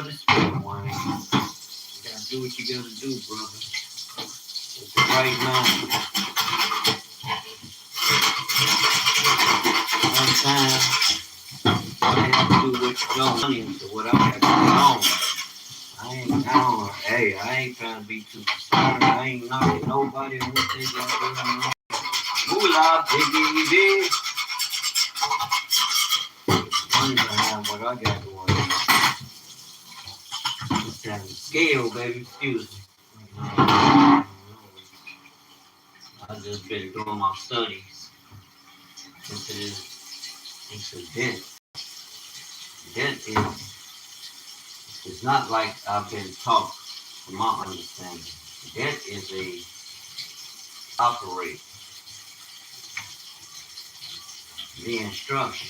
the spirit, Wayne. You gotta do what you gotta do, brother. At the right moment. Sometimes I have to do what you don't into what I have going on. I ain't trying to be too concerned. I ain't knocking nobody on what they got doing. Moolah, biggie, big. I'm behind what I got going on. It's time to scale, baby. Excuse me. I just been doing my studies into debt. Debt is not like I've been taught from my understanding. Debt is a operate the instruction.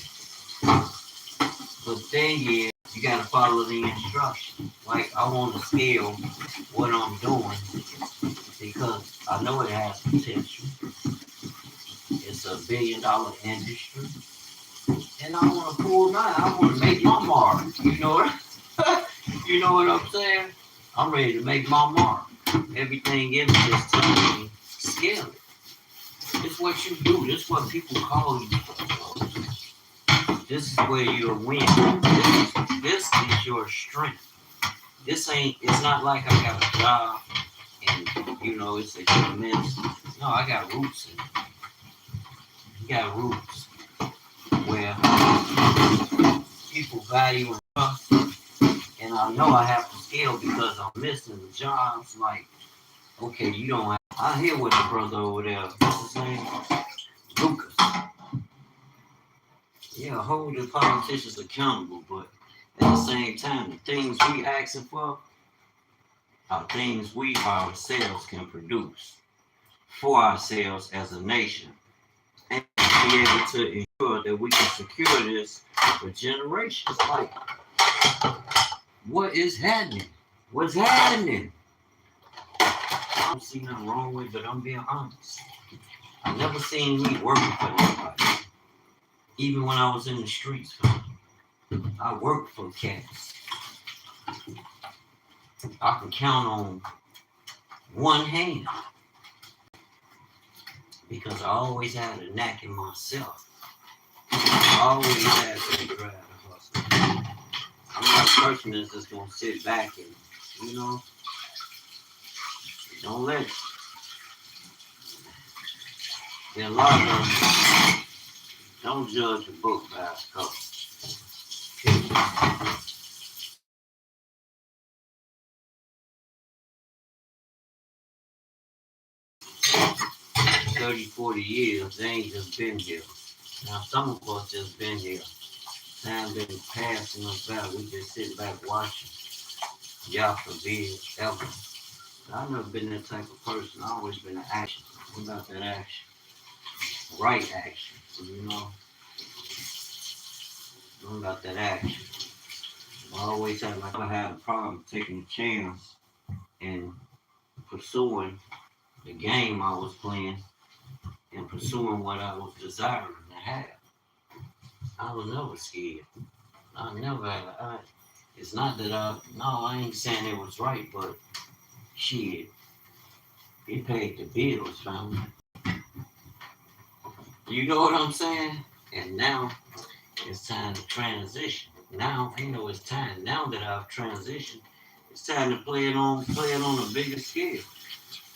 But the thing is, you gotta follow the instruction. Like I want to scale what I'm doing because I know it has potential. It's $1 billion industry. And I want to pull mine. I want to make my mark. You know what? You know what I'm saying? I'm ready to make my mark. Everything in me is telling me, scale it. It's what you do. This is what people call you. This is where you'll win. This is your strength. It's not like I got a job and, it's a tremendous. No, I got roots in it. You got roots where people value and trust. And I know I have to scale because I'm missing the jobs. Like, okay, you don't have. I hear what the brother over there, what's his name? Lucas. Yeah, hold the politicians accountable, but at the same time, the things we asking for are things we ourselves can produce for ourselves as a nation. And be able to ensure that we can secure this for generations. Like, what is happening? What's happening? I don't see nothing wrong with it, but I'm being honest. I never seen me working for nobody. Even when I was in the streets, I worked for cats. I can count on one hand because I always had a knack in myself. I always had to drive to hustle. I'm not a person that's just gonna sit back and, don't let it. There are a lot of them. Don't judge a book by its cover. 30, 40 years, they ain't just been here. Now, some of us just been here. Time been passing us by. We just sit back watching. Y'all forbid, ever. I've never been that type of person. I've always been an action. What about that action? Right action. What about that action? I always had a problem taking a chance and pursuing the game I was playing and pursuing what I was desiring to have. I was never scared. It's not that I ain't saying it was right, but shit, it paid the bills, family. You know what I'm saying? And now it's time to transition. Now, it's time. Now that I've transitioned, it's time to play it on a bigger scale.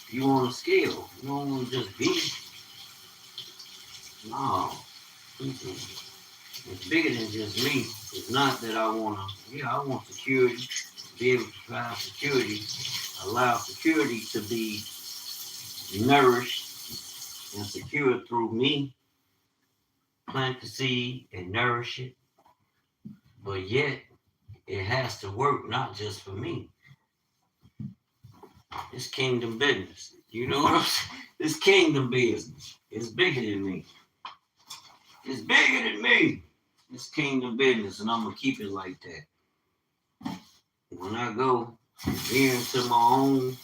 You want to scale. You don't want to just be. No. It's bigger than just me. It's not that I want security, be able to provide security, allow security to be nourished and secured through me, plant the seed and nourish it. But yet, it has to work not just for me. It's kingdom business. You know what I'm saying? It's kingdom business. It's bigger than me. It's bigger than me. It's kingdom business, and I'm going to keep it like that. When I go into my own,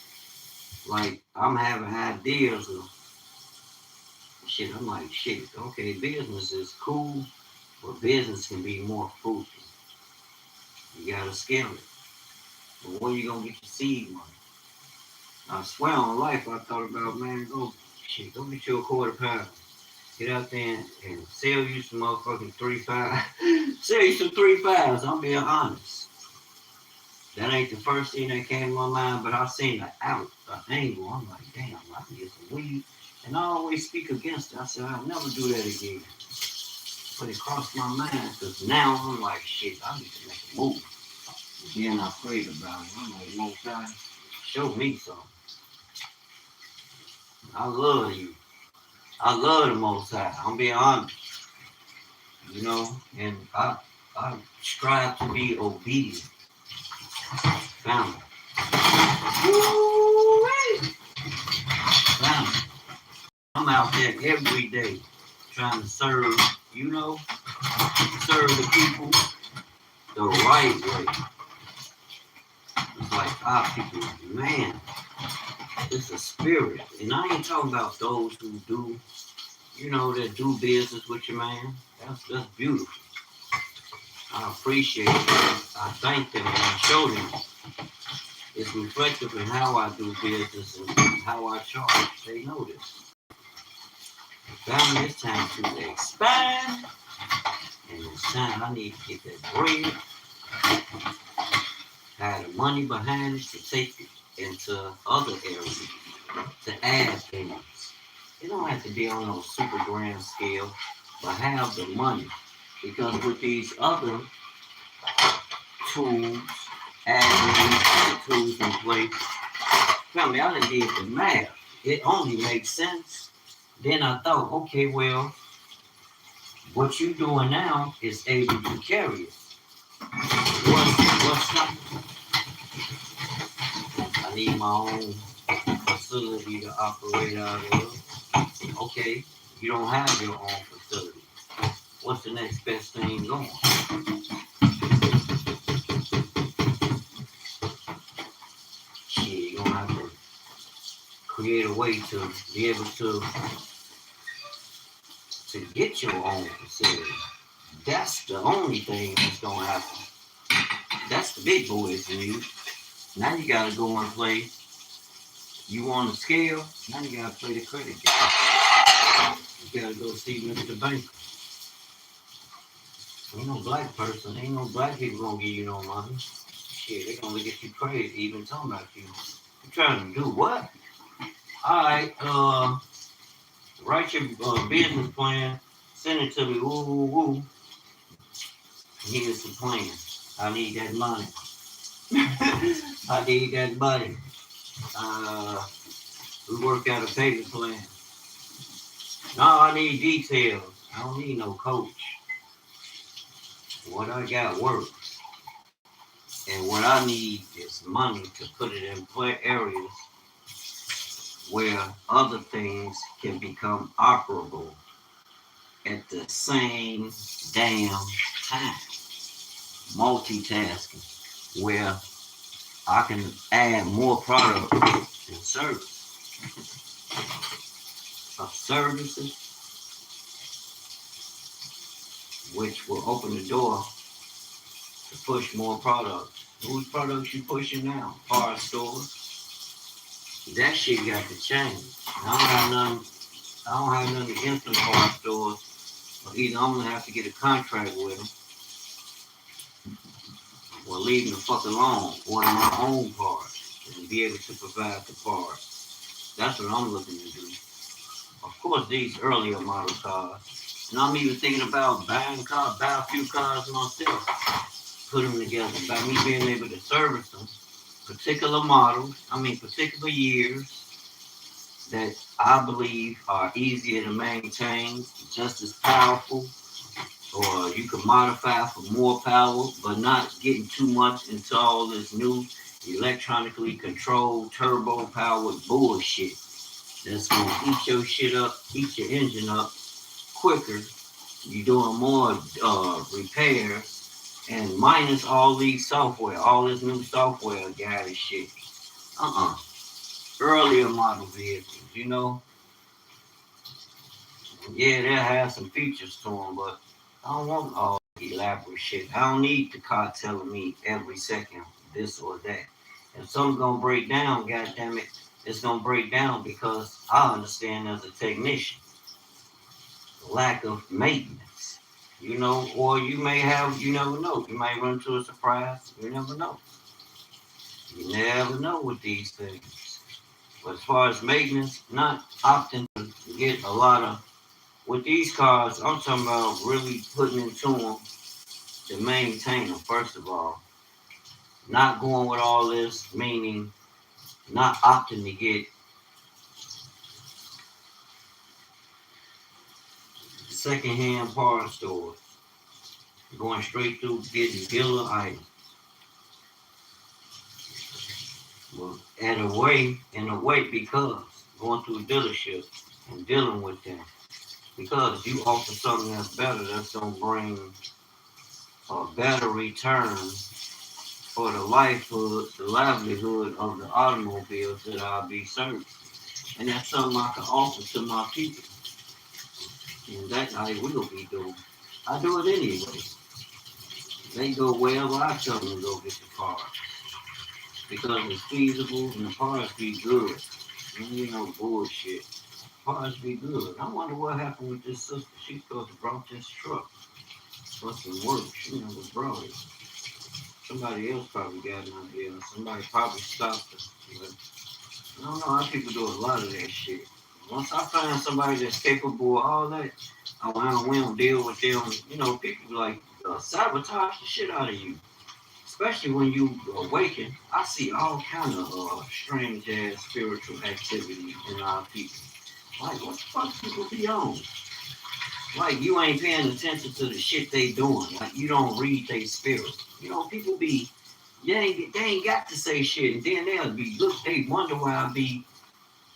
like, I'm having ideas of shit. I'm like, shit, okay, business is cool, but business can be more fruitful. You got to scale it. But where you gonna get your seed money? I swear on life, I thought about, man, go get you a quarter pound. Get out there and sell you some motherfucking 3.5. Sell you some 3.5s. I'm being honest. That ain't the first thing that came to my mind, but I seen the angle. I'm like, damn, I can get some weed. And I always speak against it. I said, I'll never do that again. But it crossed my mind because now I'm like, shit, I need to make a move. And then I prayed about it. I'm like, Most High, show me something. I love you. I love the Most High. I'm being honest. You know, and I strive to be obedient. Family. Woo-wee. Family. I'm out there every day trying to serve, you know, serve the people the right way. It's like our people, man, it's a spirit. And I ain't talking about those who do, you know, that do business with your man. That's beautiful. I appreciate it. I thank them and I show them. It's reflective in how I do business and how I charge. They know this. Family, it's time to expand. And it's time I need to get that bread. Have the money behind it to take it into other areas. To add things. It don't have to be on no super grand scale, but have the money. Because with these other tools, adding tools in place, family, I done did the math. It only makes sense. Then I thought, okay, well, what you doing now is able to carry it. What's not? I need my own facility to operate out of. Okay, you don't have your own facility. What's the next best thing going? Shit, you're gonna have to create a way to be able to get your own facility. That's the only thing that's gonna happen. That's the big boys need. Now you gotta go and play. You want to scale? Now you gotta play the credit game. You gotta go see Mr. Banker. Ain't no black person, ain't no black people gonna give you no money. Shit, they gonna look at you crazy even talking about you. You trying to do what? Alright, write your business plan, send it to me, woo woo woo. Here's the plan. I need that money. I need that money. We work out a payment plan. No, I need details. I don't need no coach. What I got works. And what I need is money to put it in areas where other things can become operable at the same damn time. Multitasking, where I can add more product and service of services, which will open the door to push more products. Whose products you pushing now? Power stores. That shit got to change. I don't have nothing against them power stores. But either I'm gonna have to get a contract with them or leave them the fuck alone, order my own parts and be able to provide the parts. That's what I'm looking to do. Of course, these earlier model cars. And I'm even thinking about buying cars, buy a few cars myself, put them together, by me being able to service them, particular models, particular years that I believe are easier to maintain, just as powerful, or you can modify for more power, but not getting too much into all this new electronically controlled turbo powered bullshit that's gonna eat your shit up, eat your engine up quicker. You're doing more repairs and minus all these software, all this new software guided shit. Earlier model vehicles, you know. Yeah, they'll have some features to them, but I don't want all elaborate shit. I don't need the car telling me every second this or that. If something's gonna break down, goddamn it, it's gonna break down because I understand as a technician, lack of maintenance. You know, or you may have, you never know. You might run to a surprise. You never know. You never know with these things. But as far as maintenance, not opting to get a lot of with these cars. I'm talking about really putting into them to maintain them. First of all, not going with all this, meaning not opting to get secondhand part stores, going straight through getting dealer items. Well, in a way, because going through a dealership and dealing with them, because you offer something that's better, that's gonna bring a better return for the livelihood of the automobiles that I'll be serving. And that's something I can offer to my people. And that I will be doing. I do it anyway. They go wherever I tell them to go get the parts. Because it's feasible and the parts be good. You know, bullshit. Parts be good. I wonder what happened with this sister. She supposed to brought this truck for some work. She never brought it. Somebody else probably got an idea. Somebody probably stopped her. But I don't know how people do a lot of that shit. Once I find somebody that's capable of all that, we don't deal with them. You know, people like sabotage the shit out of you. Especially when you awaken, I see all kind of strange ass spiritual activity in our people. Like, what the fuck people be on? Like, you ain't paying attention to the shit they doing. Like, you don't read their spirit. You know, people be, they ain't got to say shit. And then they'll be, look, they wonder why I be,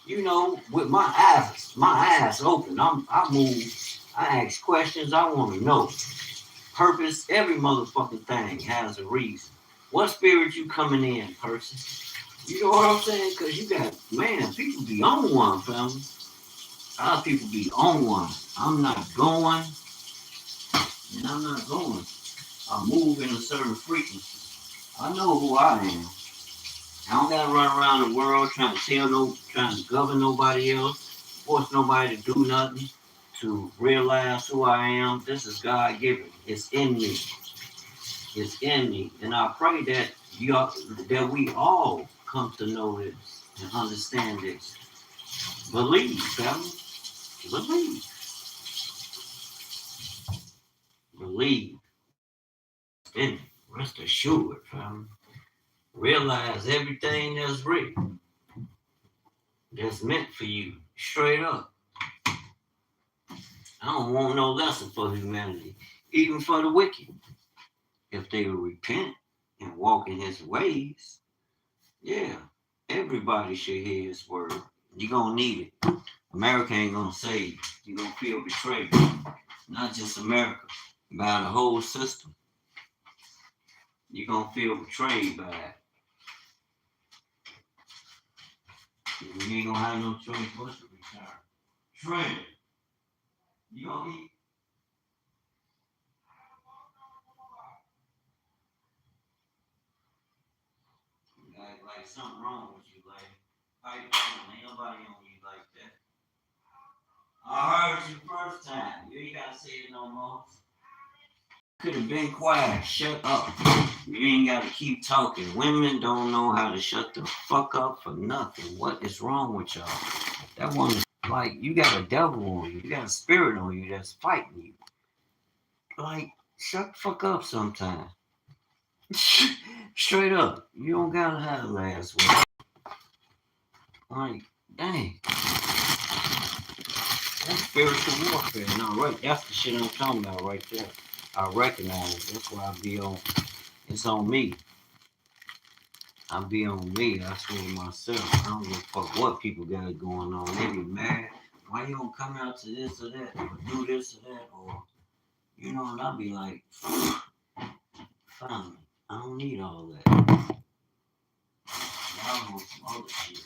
you know, with my eyes open. I move, I ask questions, I want to know. Purpose, every motherfucking thing has a reason. What spirit you coming in, person? You know what I'm saying? Because you got, man, people be on one, family. A lot of people be on one. I'm not going, and I'm not going. I move in a certain frequency. I know who I am. I don't gotta run around the world trying to govern nobody else, force nobody to do nothing, to realize who I am. This is God given. It's in me. It's in me. And I pray that that we all come to know this and understand this. Believe, family. Believe. Believe. Then rest assured, family. Realize everything that's written, that's meant for you. Straight up. I don't want no lesson for humanity, even for the wicked. If they will repent and walk in his ways, yeah, everybody should hear his word. You're going to need it. America ain't going to save you. You're going to feel betrayed. Not just America, by the whole system. You're going to feel betrayed by it. You ain't going to have no choice but to return. Trade. You going to eat? Like something wrong with you, like, pipe down. Ain't nobody on you like that. I heard you first time. You ain't gotta say it no more. Could have been quiet. Shut up. You ain't gotta keep talking. Women don't know how to shut the fuck up for nothing. What is wrong with y'all? That one is like you got a devil on you. You got a spirit on you that's fighting you. Like, shut the fuck up sometime. Straight up. You don't gotta have the last word. Like, dang. That's spiritual warfare. No, right. That's the shit I'm talking about right there. I recognize it. That's why I be on. It's on me. I be on me. I swear to myself. I don't give a fuck what people got going on. They be mad. Why you don't come out to this or that or do this or that or you know? And I be like, fine. I don't need all that. I want some other shit.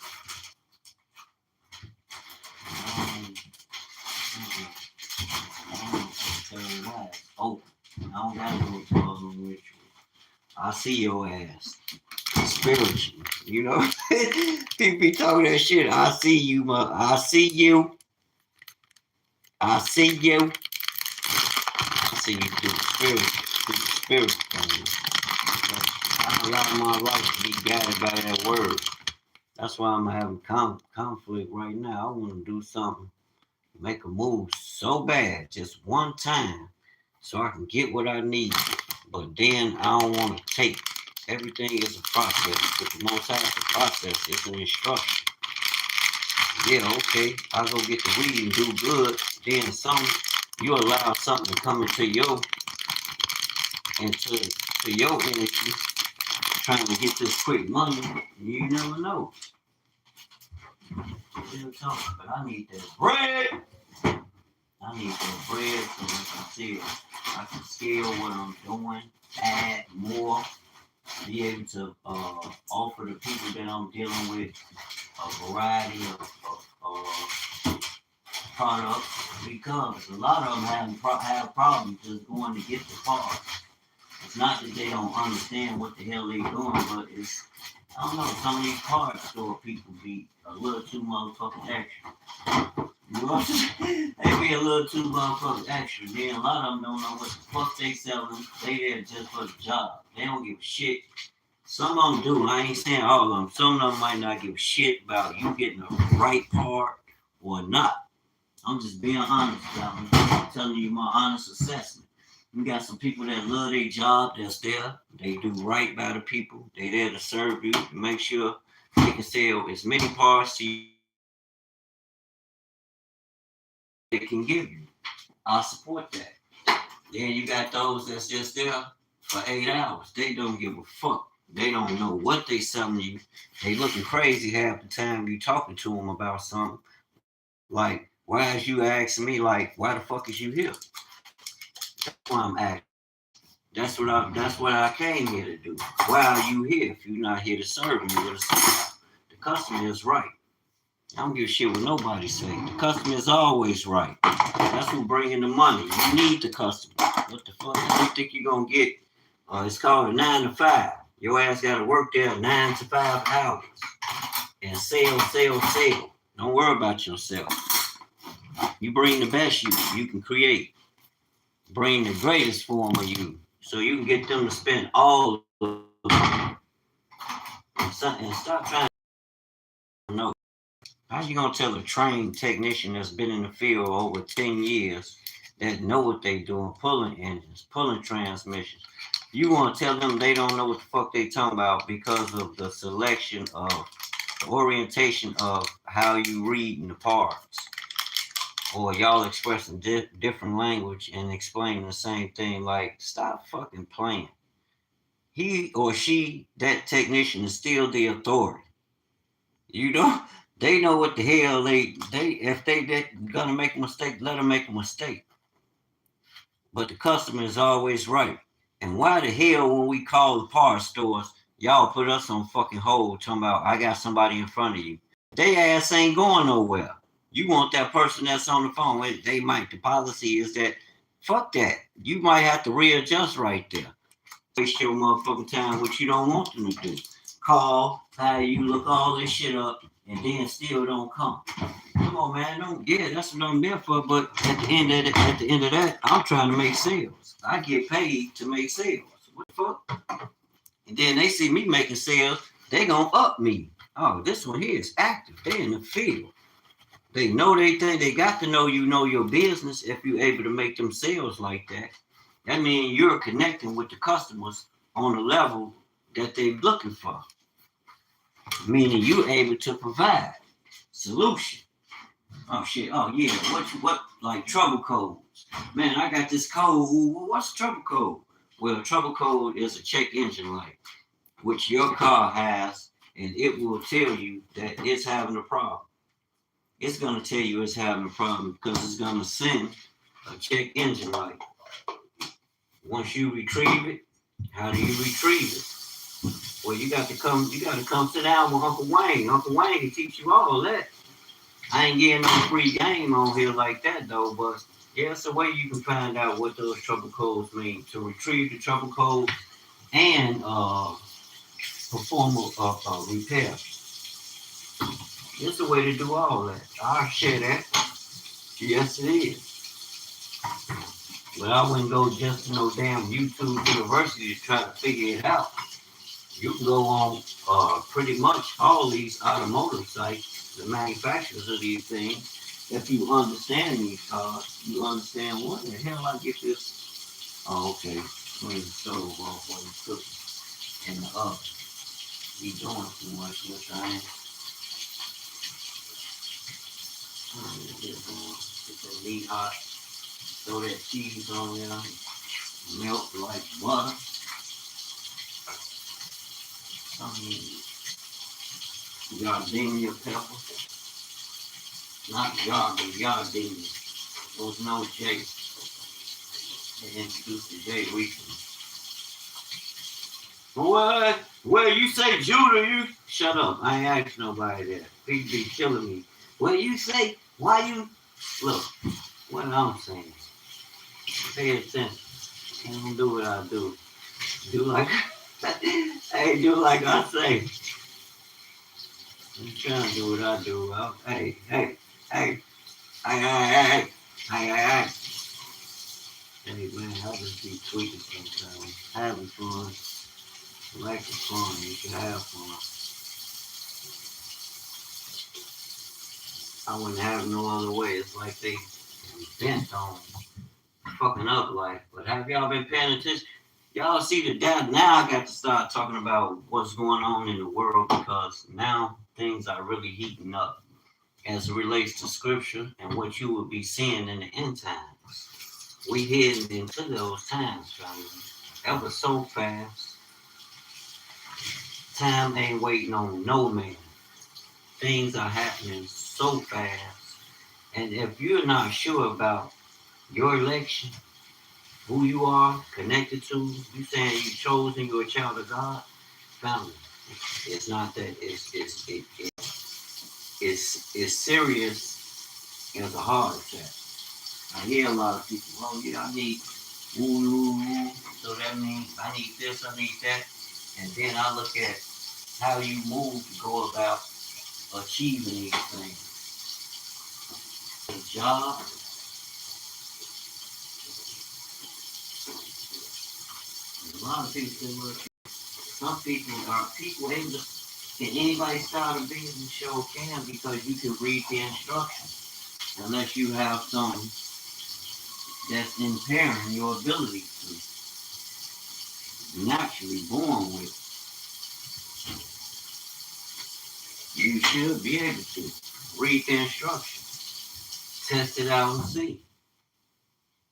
Open. I don't gotta go to all them rituals. I see your ass. spiritually. You know, people be talking that shit. I see you, I see you. I see you. I see you through the spirit thing. I allow my life to be guided by that word. That's why I'm having conflict right now. I want to do something, make a move so bad, just one time, so I can get what I need. But then I don't want to take. Everything is a process. But the most active process is an instruction. Yeah, okay, I'll go get the weed and do good. Then you allow something to come into your energy, trying to get this quick money. You never know. But I need that bread. I need that bread so I can scale what I'm doing, add more, be able to offer the people that I'm dealing with a variety of products, because a lot of them have problems just going to get the parts. It's not that they don't understand what the hell they're doing, but it's, I don't know, some of these parts store people be a little too motherfucking extra. You know what I'm saying? They be a little too motherfucking extra. Then a lot of them don't know what the fuck they selling. They there just for the job. They don't give a shit. Some of them do. I ain't saying all of them. Some of them might not give a shit about you getting the right part or not. I'm just being honest, y'all. I'm telling you my honest assessment. You got some people that love their job, that's there. They do right by the people. They there to serve you, to make sure they can sell as many parts to you they can give you. I support that. Then you got those that's just there for 8 hours. They don't give a fuck. They don't know what they selling you. They looking crazy half the time you talking to them about something. Like, why is you asking me, like, why the fuck is you here? That's why I'm asking. That's what I came here to do. Why are you here if you're not here to serve me with a service? The customer is right. I don't give a shit what nobody say. The customer is always right. That's who bringing the money. You need the customer. What the fuck do you think you're gonna get? It's called a 9 to 5. Your ass gotta work there 9 to 5 hours. And sell. Don't worry about yourself. You bring the best you can create. Bring the greatest form of you. So you can get them to spend all of it. And stop trying to know. How you gonna tell a trained technician that's been in the field over 10 years that know what they doing, pulling engines, pulling transmissions? You wanna tell them they don't know what the fuck they talking about because of the selection of the orientation of how you reading the parts? Or y'all expressing different language and explaining the same thing. Like, stop fucking playing. He or she, that technician, is still the authority. You know, they know what the hell they if they gonna make a mistake, let them make a mistake. But the customer is always right. And why the hell when we call the parts stores, y'all put us on fucking hold talking about I got somebody in front of you. They ass ain't going nowhere. You want that person that's on the phone. They might. The policy is that fuck that. You might have to readjust right there. Waste your motherfucking time, which you don't want them to do. Call, you look all this shit up, and then still don't come. Come on, man. That's what I'm there for. But at the end of that, I'm trying to make sales. I get paid to make sales. What the fuck? And then they see me making sales, they gonna up me. Oh, this one here is active. They in the field. They know they think they got to know you know your business if you're able to make them sales like that. That means you're connecting with the customers on a level that they're looking for. Meaning you're able to provide solution. Oh shit. Oh yeah. What like trouble codes? Man, I got this code. What's trouble code? Well, trouble code is a check engine light, which your car has, and it will tell you that it's having a problem. It's gonna tell you it's having a problem because it's gonna send a check engine light. Once you retrieve it, how do you retrieve it? Well, you got to come sit down with Uncle Wayne. Uncle Wayne can teach you all that. I ain't getting no free game on here like that though, but yeah, it's a way you can find out what those trouble codes mean. To retrieve the trouble code and perform a repair. It's a way to do all that. I'll share that. Yes, it is. But I wouldn't go just to no damn YouTube University to try to figure it out. You can go on pretty much all these automotive sites, the manufacturers of these things. If you understand these cars, you understand what the hell I get this. Oh, okay. Clean the stove off while you cook it in the oven. Be doing too much, which I ain't. Get that meat hot. Throw that cheese on there. Melt like butter. Gardenia pepper. Not Jargon, Gardenia. There was no J. They introduced the J recently. What? Well, you say Judah, you shut up. I ain't asked nobody that. People be killing me. Well, you say, why you look, what I'm saying. Pay attention. And do what I do. Do like hey, do like I say. I'm trying to do what I do. Well, hey, hey, hey, hey, hey, hey, hey, hey. Hey man, I just be tweaking sometimes. Having fun. Like the fun, you should have fun. I wouldn't have no other way. It's like they bent on fucking up life. But have y'all been paying attention? Y'all see the data now. I got to start talking about what's going on in the world because now things are really heating up as it relates to scripture and what you will be seeing in the end times. We heading into those times, family. Ever so fast. Time ain't waiting on no man. Things are happening so fast. And if you're not sure about your election, who you are connected to, you saying you chosen, you're a child of God, family. It's not that. It's serious as a heart attack. I hear a lot of people, oh yeah, I need woo, so that means I need this, I need that. And then I look at how you move to go about achieving these things. A job, a lot of people say, well, some people are people able to, can anybody start a business? Show can because you can read the instructions. Unless you have something that's impairing your ability to naturally born with. You should be able to read the instructions, test it out and see.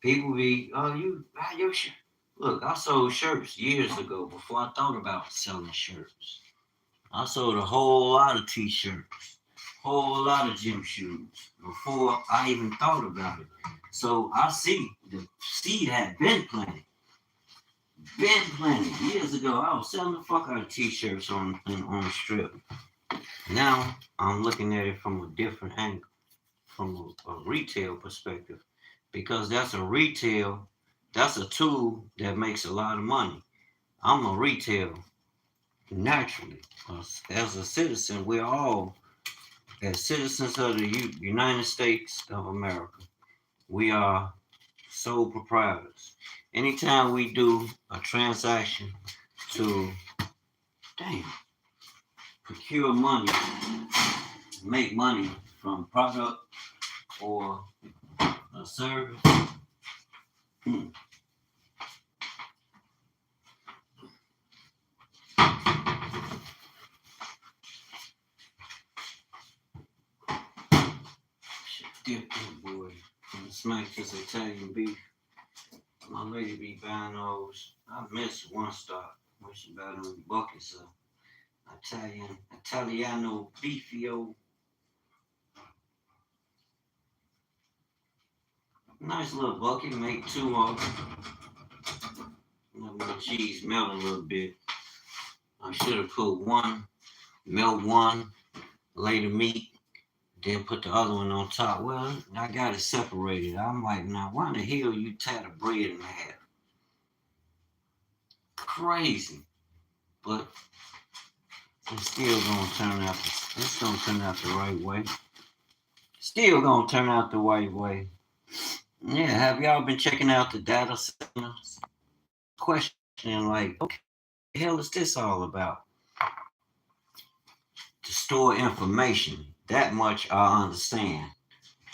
People be, oh, you buy your shirt. Look, I sold shirts years ago before I thought about selling shirts. I sold a whole lot of t-shirts, whole lot of gym shoes before I even thought about it. So I see the seed had been planted. Years ago. I was selling the fuck out of t-shirts on the strip. Now I'm looking at it from a different angle, from a retail perspective, because that's a tool that makes a lot of money. I'm a retail naturally. As a citizen, we're all, as citizens of the United States of America, we are sole proprietors. Anytime we do a transaction to, procure money, make money from product or a service, dip that boy and smack this Italian beef. My lady be buying those. I missed one stop where she bought those buckets of Italiano beefio. Nice little bucket, make two of them. Let my cheese melt a little bit. I should have put one, melt one, lay the meat, then put the other one on top. Well, I got it separated. I'm like, now why in the hell you tie the bread in half? Crazy. But it's still gonna turn out. It's gonna turn out the right way. Still gonna turn out the right way. Yeah, have y'all been checking out the data centers? Questioning like, okay, what the hell is this all about? To store information. That much I understand.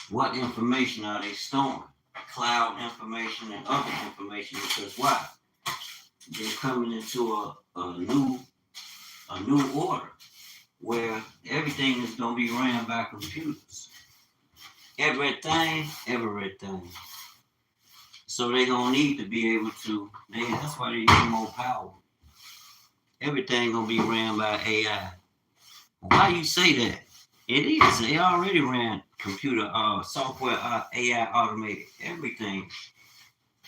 What information are they storing? Cloud information and other information. Because why? They're coming into a new order where everything is gonna be ran by computers. Everything. So they're gonna need to be able to. That's why they need more power. Everything gonna be ran by AI. Why you say that? It is. They already ran computer software AI automated everything,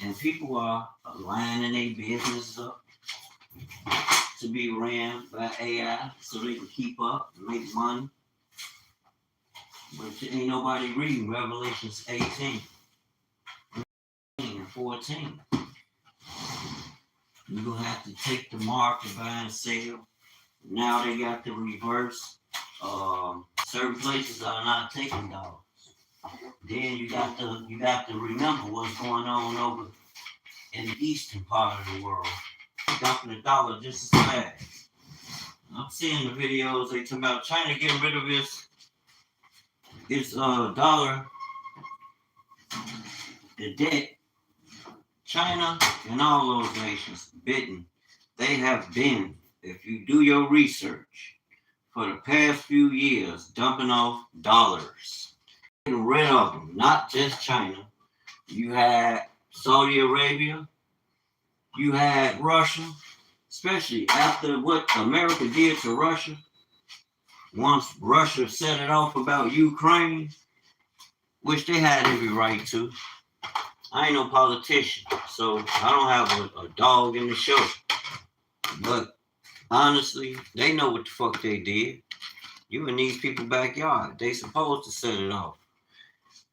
and people are lining their business up to be ran by AI so they can keep up and make money. But ain't nobody reading Revelations 18 and 14. You're gonna have to take the mark to buy and sell. Now they got the reverse. Certain places are not taking dollars. Then you got to remember what's going on over in the eastern part of the world. Dumping the dollar just as fast. I'm seeing the videos they talking about China getting rid of its dollar, the debt. China and all those nations bitten. They have been, if you do your research, for the past few years, dumping off dollars. Getting rid of them, not just China. You had Saudi Arabia, you had Russia, especially after what America did to Russia. Once Russia set it off about Ukraine, which they had every right to. I ain't no politician, so I don't have a dog in the show. But honestly, they know what the fuck they did. You in these people's backyard. They supposed to set it off.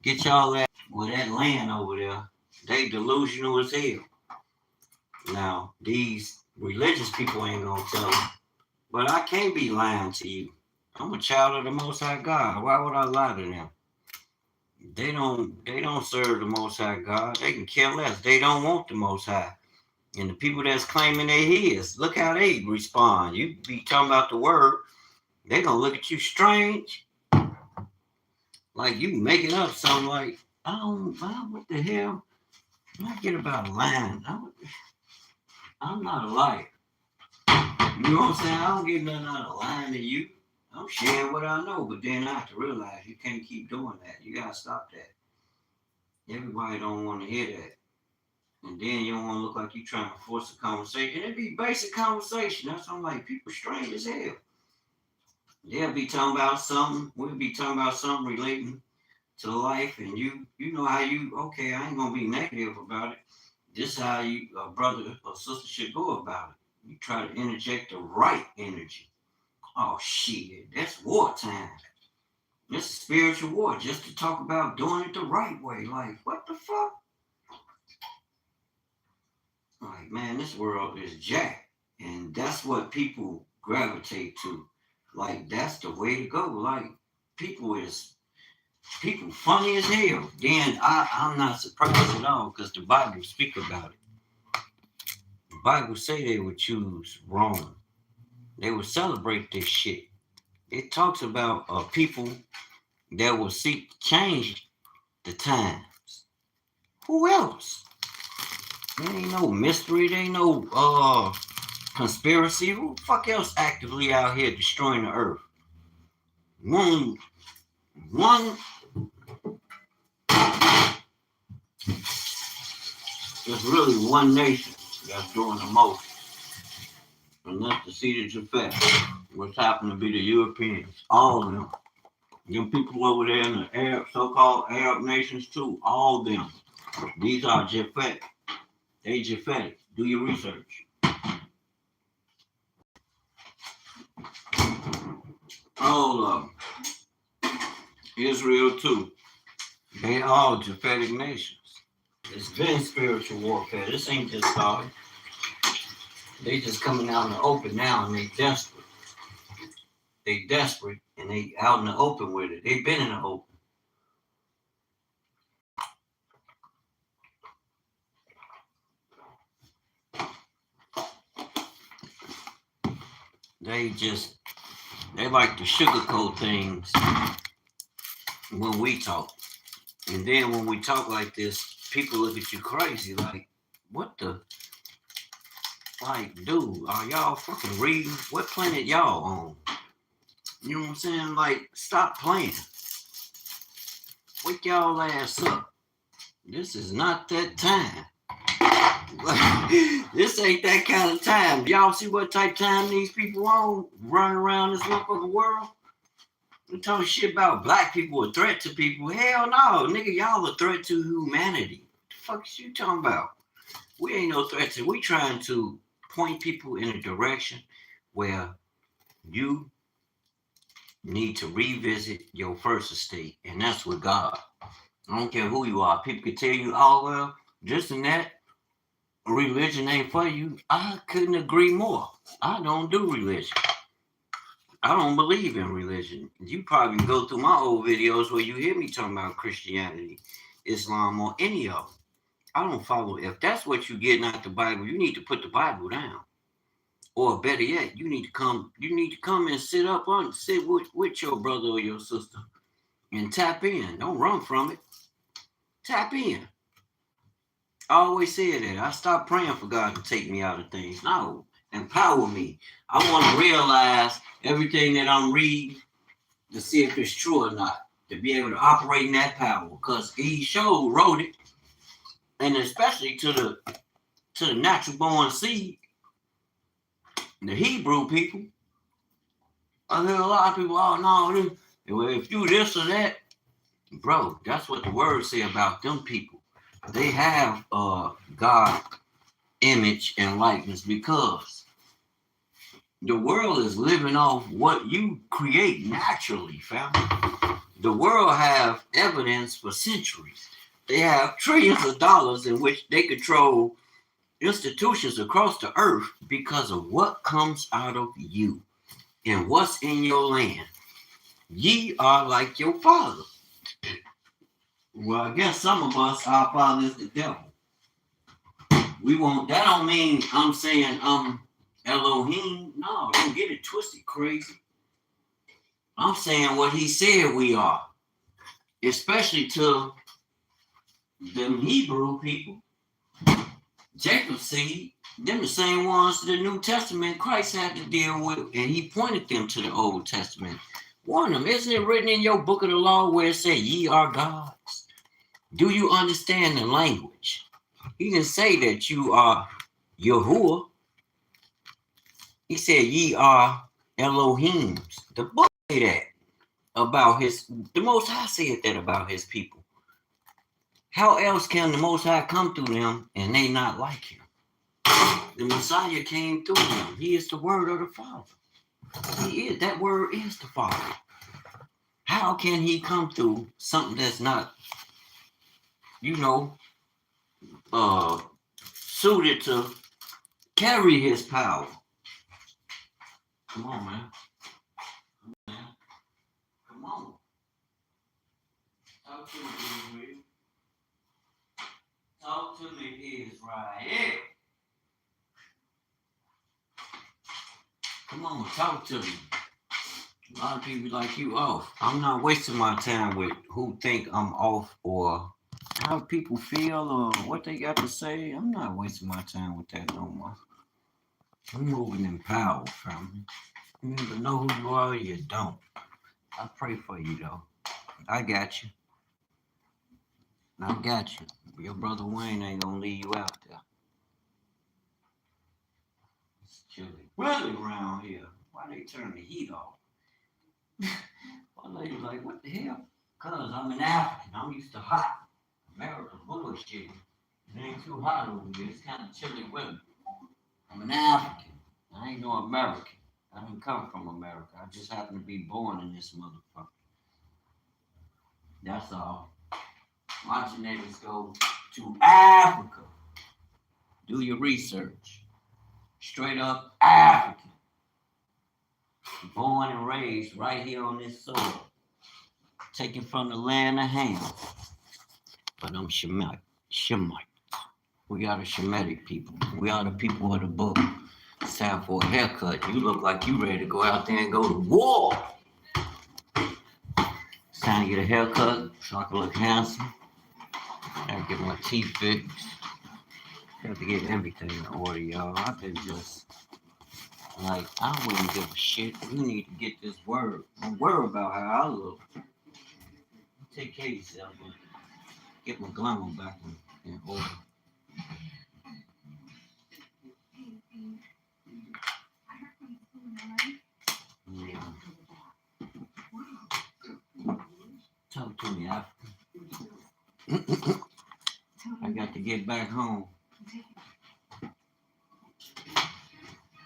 Get y'all that with that land over there. They delusional as hell. Now, these religious people ain't gonna tell them. But I can't be lying to you. I'm a child of the Most High God. Why would I lie to them? They don't serve the Most High God. They can care less. They don't want the Most High. And the people that's claiming they his, look how they respond. You be talking about the word, they gonna look at you strange. Like you making up something like, what the hell? I get about lying. I'm not a liar. You know what I'm saying? I don't get nothing out of lying to you. I'm sharing what I know, but then I have to realize you can't keep doing that. You gotta stop that. Everybody don't want to hear that. And then you don't want to look like you trying to force a conversation. It'd be basic conversation. That's why I'm like, people strange as hell. They'll be talking about something. We'll be talking about something relating to life, and you know how you, okay, I ain't gonna be negative about it. This is how you, a brother or sister should go about it. You try to interject the right energy. Oh shit, that's wartime. It's spiritual war just to talk about doing it the right way. Like, what the fuck? Like, man, this world is jacked. And that's what people gravitate to. Like, that's the way to go. Like, people funny as hell. Then I'm not surprised at all because the Bible speak about it. The Bible say they would choose wrong. They would celebrate this shit. It talks about people that will seek to change the times. Who else? There ain't no mystery. There ain't no conspiracy. Who the fuck else actively out here destroying the earth? One. There's really one nation that's doing the most. And that's the seed of Japhet. What's happened to be the Europeans. All of them. Them people over there in the Arab, so-called Arab nations too. All of them. These are Japhet. They Japhet. Do your research. All of them. Israel too. They all Japhetic nations. It's been spiritual warfare. This ain't just started. They just coming out in the open now and they desperate. they desperate and they out in the open with it. They've been in the open. They like to sugarcoat things when we talk. And then when we talk like this, people look at you crazy like, what the? Like, dude, are y'all fucking reading? What planet y'all on? You know what I'm saying? Like, stop playing. Wake y'all ass up. This is not that time. This ain't that kind of time. Y'all see what type of time these people on running around this motherfucking world? We talking shit about black people a threat to people. Hell no, nigga, y'all a threat to humanity. What the fuck is you talking about? We ain't no threat to. We trying to point people in a direction where you need to revisit your first estate, and that's with God. I don't care who you are. People can tell you, oh, well, this and that, religion ain't for you. I couldn't agree more. I don't do religion. I don't believe in religion. You probably go through my old videos where you hear me talking about Christianity, Islam, or any of them. I don't follow. If that's what you're getting out the Bible, you need to put the Bible down. Or better yet, you need to come and sit with your brother or your sister and tap in. Don't run from it. Tap in. I always say that. I stopped praying for God to take me out of things. No, empower me. I want to realize everything that I'm reading to see if it's true or not. To be able to operate in that power. Because he wrote it. And especially to the natural born seed. The Hebrew people. I hear a lot of people, oh no, if you this or that, bro, that's what the words say about them people. They have God image and likeness because the world is living off what you create naturally, fam. The world have evidence for centuries. They have trillions of dollars in which they control institutions across the earth because of what comes out of you and what's in your land. Ye are like your father. Well, I guess some of us, our father is the devil. That don't mean I'm saying Elohim. No, don't get it twisted, crazy. I'm saying what he said we are. Especially to them Hebrew people. Jacob's seed, them the same ones the New Testament Christ had to deal with, and he pointed them to the Old Testament. Warn them, isn't it written in your book of the law where it said ye are gods? Do you understand the language? He didn't say that you are Yahuwah. He said ye are Elohims. The book said that about the Most High said that about his people. How else can the Most High come through them and they not like him? The Messiah came through him. He is the word of the Father. He is. That word is the Father. How can he come through something that's not, suited to carry his power? Come on, man. Come on. Talk to me, Talk to me, Israel. Come on, talk to me. A lot of people like you off. I'm not wasting my time with who think I'm off or how people feel or what they got to say. I'm not wasting my time with that no more. I'm moving in power, family. You either know who you are or you don't. I pray for you, though. I got you. I got you. Your brother Wayne ain't gonna leave you out there. It's chilly. Really around here. Why they turn the heat off? My lady's like, what the hell? Cause I'm an African. I'm used to hot. America's bullshit. It ain't too hot over here. It's kind of chilly weather. I'm an African. I ain't no American. I didn't come from America. I just happen to be born in this motherfucker. That's all. My genetics go to Africa. Do your research. Straight up African. born and raised right here on this soil, taken from the land of Ham. But I'm Shemite. We are the Shemitic people. We are the people of the book. It's time for a haircut. You look like you ready to go out there and go to war. It's time to get a haircut so I can look handsome. I gotta get my teeth fixed. I have to get everything in order, y'all. I've been just like, I wouldn't give a shit. You need to get this word. Don't worry about how I look. Take care of yourself and get my glamour back in order. Yeah. Talk to me, Africa. I got to get back home.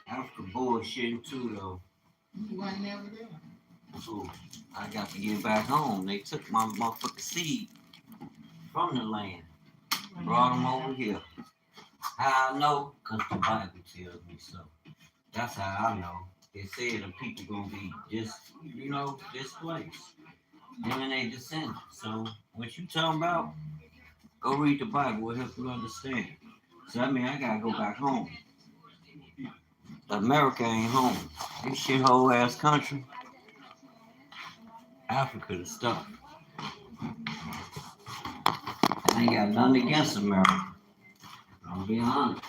Africa bullshitting too, though. You ain't never there. So I got to get back home. They took my motherfucking seed from the land, brought them over here. How I know? Because the Bible tells me so. That's how I know. They said the people gonna be displaced. Them and they descendants. So what you talking about? Go read the Bible. It'll help you understand. So I mean, I gotta go back home. America ain't home. This shithole ass country. Africa the stuff. I ain't got nothing against America. I'm being honest.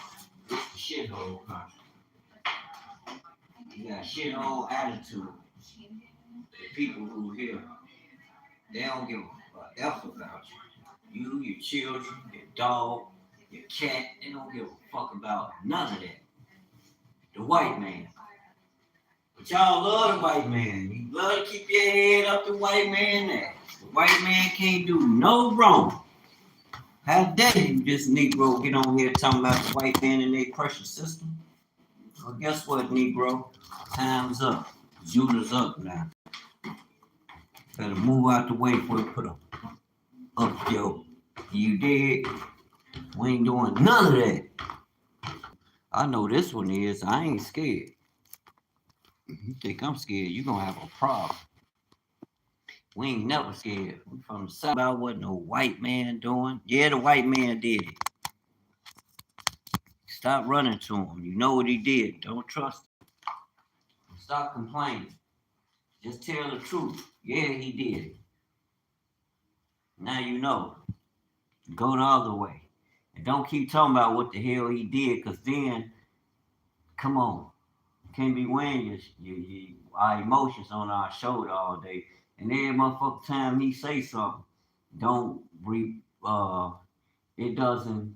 It's a shithole country. You got shithole attitude. The people who here, they don't give a F about you. You, your children, your dog, your cat, they don't give a fuck about none of that. The white man. But y'all love the white man. You love to keep your head up the white man there. The white man can't do no wrong. How dare you, this Negro, get on here talking about the white man and their pressure system? Well, guess what, Negro? Time's up. Judah's up now. Better move out the way before you put up yo. You dig? We ain't doing none of that. I know this one is. I ain't scared. You think I'm scared, you gonna have a problem. We ain't never scared. We from the south. About what no white man doing. Yeah, the white man did it. Stop running to him. You know what he did. Don't trust him. Stop complaining. Just tell the truth. Yeah, he did it. Now you know. Go the other way. And don't keep talking about what the hell he did, because then, come on. Can't be wearing our emotions on our shoulder all day. And every motherfucking time he say something, it doesn't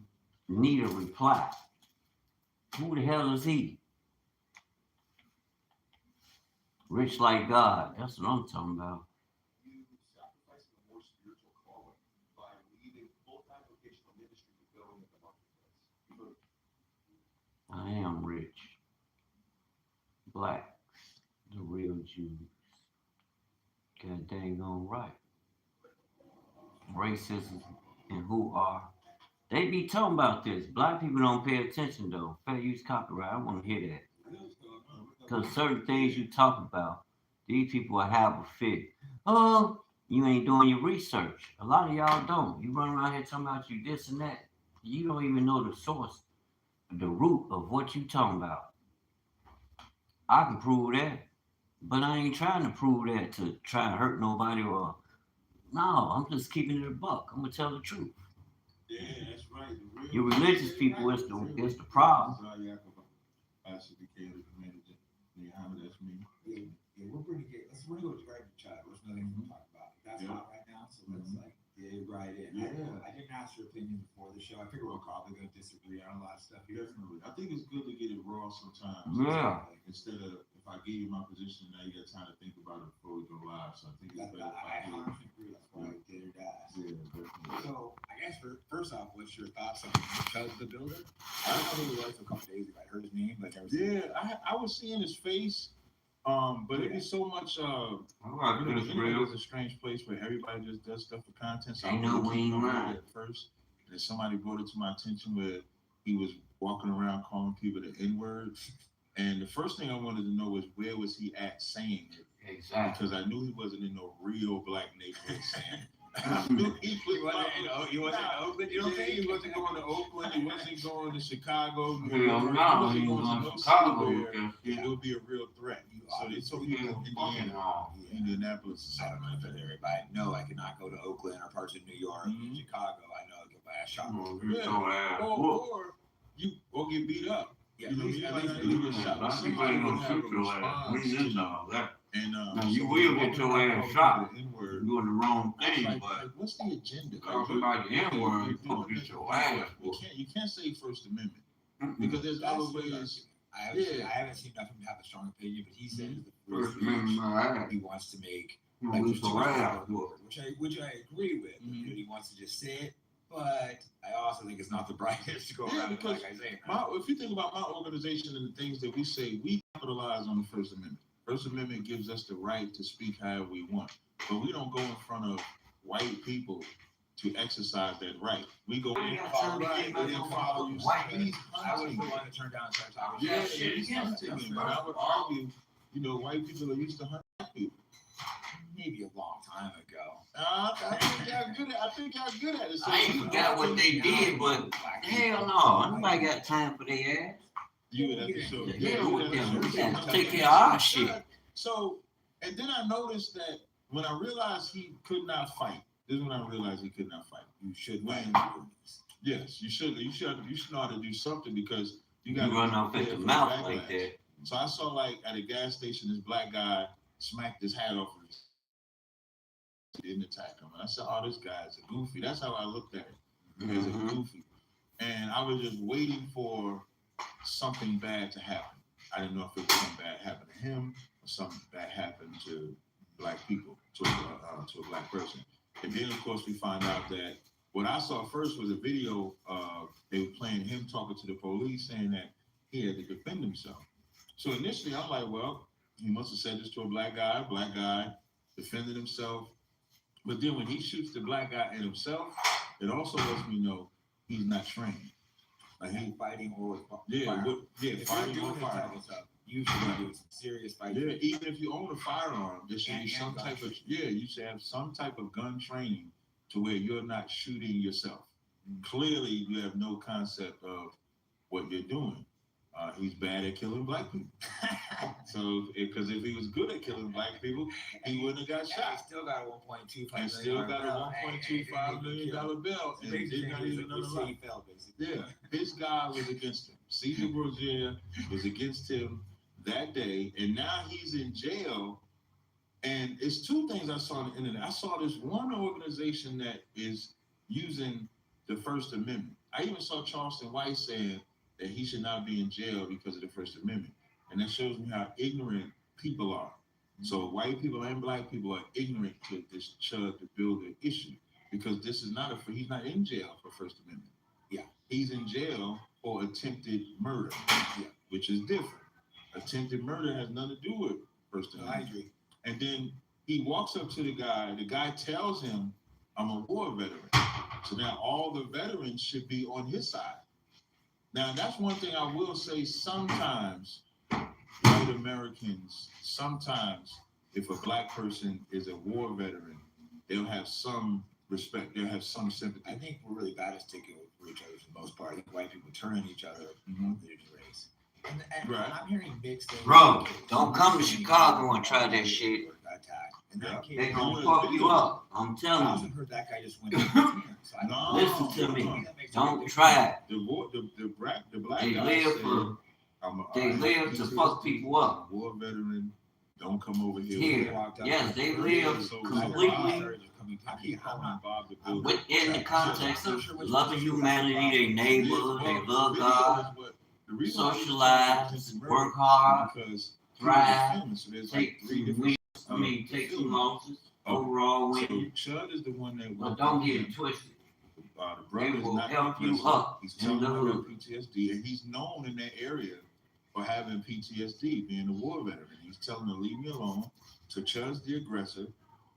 need a reply. Who the hell is he? Rich like God. That's what I'm talking about. I am rich. Blacks, the real Jews. God dang on right. Racism and who are. They be talking about this. Black people don't pay attention though. Fair use copyright. I want to hear that. Because certain things you talk about, these people will have a fit. Oh, you ain't doing your research. A lot of y'all don't. You run around here talking about you this and that. You don't even know the source, the root of what you talking about. I can prove that, but I ain't trying to prove that to try to hurt nobody or no. I'm just keeping it a buck. I'm gonna tell the truth. Yeah, that's right. Your religious people is the problem. Yeah, we're pretty good. We're gonna go direct to chat. There's nothing to talk about. That's hot right now, so let's right in. Yeah. I didn't ask your opinion before the show. I figure we're probably gonna disagree on a lot of stuff here. Definitely. I think it's good to get it raw sometimes. Yeah. Instead of if I give you my position, now you got time to think about it before we go live. So I think it's better if I do. I agree. That's why I did or dies. Yeah, definitely. So I guess first off, what's your thoughts on the builder? I don't know who he was a couple days ago. I heard his name, but I was seeing his face. But it is so much. The internet is a strange place where everybody just does stuff for content. So ain't no way at first, and then somebody brought it to my attention where he was walking around calling people the N-word. And the first thing I wanted to know was where was he at saying it? Exactly. Because I knew he wasn't in no real black neighborhood saying it. I knew he wasn't in Oakland, you don't think? He wasn't going to Oakland, he wasn't going to Chicago, Hell New York, no, he he wasn't was going to in no Chicago city with where that shit. it would be a real threat. So they told me Yeah, fucking wrong. Indianapolis. I don't know if everybody know I cannot go to Oakland or parts of New York, Chicago. I know I can buy a shot. Or get beat up. Yeah, You know, at you least might get shot. But somebody gonna would have a shoot your ass. We response didn't to know that. and Now, so you when will get your walking ass around shot. with the N-word, You're doing the wrong thing, like, but what's the agenda? call somebody the N-word, you doing gonna get this. your ass whooped. You can't say First Amendment because there's That's other ways. I haven't seen nothing have a strong opinion, but he says the First Amendment, my ass. he wants to make You like gonna just get your ass whooped. which I agree with. He wants to just say it, but I also think it's not the brightest to go around because like I say. if you think about my organization and the things that we say, we capitalize on the First Amendment. First Amendment gives us the right to speak however we want, but we don't go in front of white people to exercise that right. We go in and follow right, and then follow you. I was the one to turn down and start talking. But I would argue, white people are used to hunting black people. Maybe a long time ago. I think y'all good at it. So I ain't forgot what they did, but hell no, nobody got time for their ass. You would have to show. Yeah, with them. We got to take care of our shit. So, and then I noticed that when I realized he could not fight, this is when I realized he could not fight. You should win. Yes, you should. You should know how to do something because you got to run off at the mouth like that. So I saw like at a gas station, this black guy smacked his hat off of his. Didn't attack him, and I said, "Oh, this guy's a goofy." That's how I looked at it. As a goofy, and I was just waiting for something bad to happen. I didn't know if it was something bad happened to him or something bad happened to black people, to a black person. And then, of course, we find out that what I saw first was a video of they were playing him talking to the police, saying that he had to defend himself. So initially, I'm like, well, he must have said this to a black guy defended himself. But then when he shoots the black guy and himself, it also lets me know he's not trained. Like he fighting or fighting or firearm. You should be doing some serious fighting. Yeah, even if you own a firearm, there should be some type of you should have some type of gun training to where you're not shooting yourself. Clearly, you have no concept of what you're doing. He's bad at killing black people. So, because if he was good at killing black people, he wouldn't have got shot. He still got a $1.25 million. And still got a $1.25 million bill. And did not even know the life. Yeah, his guy was against him. Cesar Borgia was against him that day, and now he's in jail. And it's two things I saw on the internet. I saw this one organization that is using the First Amendment. I even saw Charleston White saying that he should not be in jail because of the First Amendment. And that shows me how ignorant people are. So white people and black people are ignorant to this chud to build an issue because this is not he's not in jail for First Amendment. Yeah. He's in jail for attempted murder, which is different. Attempted murder has nothing to do with First Amendment. I agree. And then he walks up to the guy tells him, I'm a war veteran. So now all the veterans should be on his side. Now, that's one thing I will say. Sometimes white Americans, if a black person is a war veteran, they'll have some respect. They'll have some sympathy. I think we're really bad at sticking for each other for the most part. I think white people turn on each other due to race. And right. I'm hearing mixed things. Bro, don't come to Chicago and try that shit. They gonna fuck you up. I'm telling you. Heard that guy just went. Listen to me. Don't try it. The black they guy live said, they live to fuck people up. War veteran, don't come over here. Yes, they live completely within the context of loving humanity, their neighbor, they love God, socialize, work hard, thrive, take some losses, overall win. So Chud is the one that. But don't get it twisted. The brother will help you up. He's telling him PTSD, and he's known in that area for having PTSD, being a war veteran. He's telling him, leave me alone. So Chud's the aggressor.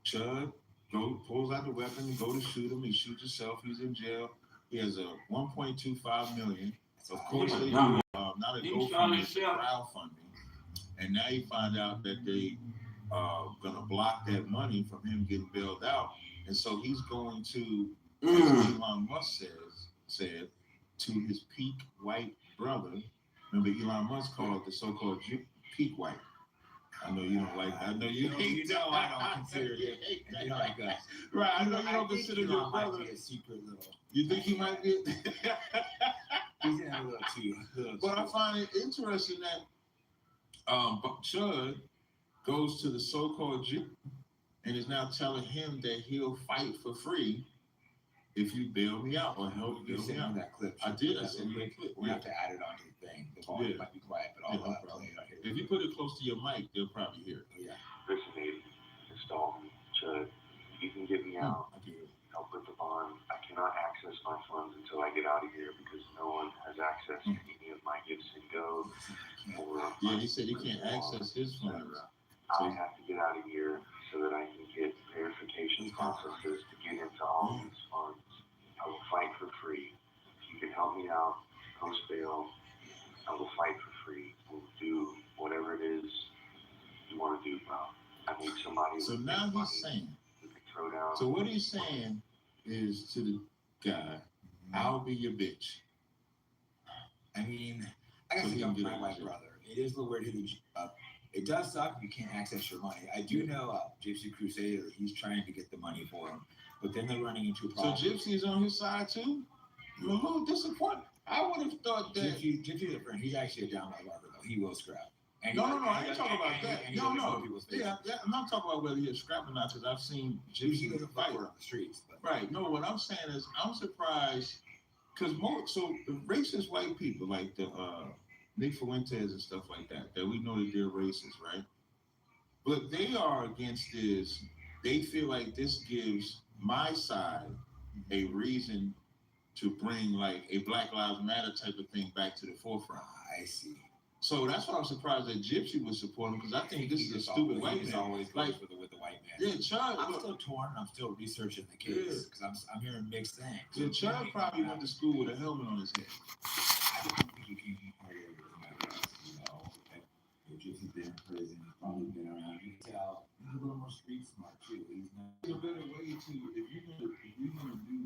Chud pulls out the weapon and go to shoot him. He shoots himself. He's in jail. He has a $1.25 million. So Of course, they do Done. not a Did you GoFundMe, find it's a yourself? crowdfunding. And now you find out that they gonna block that money from him getting bailed out, and so he's going to, as Elon Musk said to his peak white brother. Remember, Elon Musk called it the so-called peak white. I know you don't like. I know you. You know I don't consider it. You know, like us. Right. I know you don't consider your brother. Might be a secret little. You think he might be? He's in a little too. But I find it interesting that Chud goes to the so-called Jew and is now telling him that he'll fight for free if you bail me out or help bail me out. That clip. I did. I sent you a clip. We have to add it onto the thing. The volume might be quiet, but I'll play it out here. If you put it close to your mic, they'll probably hear it. Yeah. Listen, Nate, install me, Chud. You can get me out. Help with the bond. I cannot access my funds until I get out of here because no one has access to any of my gifts and go. Yeah, he said he can't access his funds. I have to get out of here so that I can get verification processes to get into all of these funds. I will fight for free. If you can help me out post bail, I will fight for free. We'll do whatever it is you want to do, bro. I need somebody. So now he's saying. Throw down. So what he's saying is to the guy, "I'll be your bitch." I mean, I gotta think of my white brother. It is a little weird. It does suck if you can't access your money. I do know Gypsy Crusader. He's trying to get the money for him, but then they're running into a problem. So Gypsy's on his side too. I'm a little disappointed. I would have thought that Gypsy's a friend. He's actually a downright barber though. He will scrap. And no, I ain't talking about that. No, I'm not talking about whether he's scrapping or not, because I've seen Gypsy fight on the streets. But. Right. No, what I'm saying is I'm surprised because the racist white people like the Nick Fuentes and stuff like that we know that they're racist, right? But they are against this. They feel like this gives my side a reason to bring like a Black Lives Matter type of thing back to the forefront. I see. So that's why I'm surprised that Gypsy was supporting because I think this is a stupid white man. Always like with the white man. Yeah, Chud. I'm still torn. I'm still researching the case because I'm hearing mixed things. Yeah, Chud probably went to school with a helmet on his head. I don't think you can be part of it. You know, Gypsy's been in prison. He's probably been around. You can tell he's a little more street smart too. He's not. There's a better way to if you're gonna do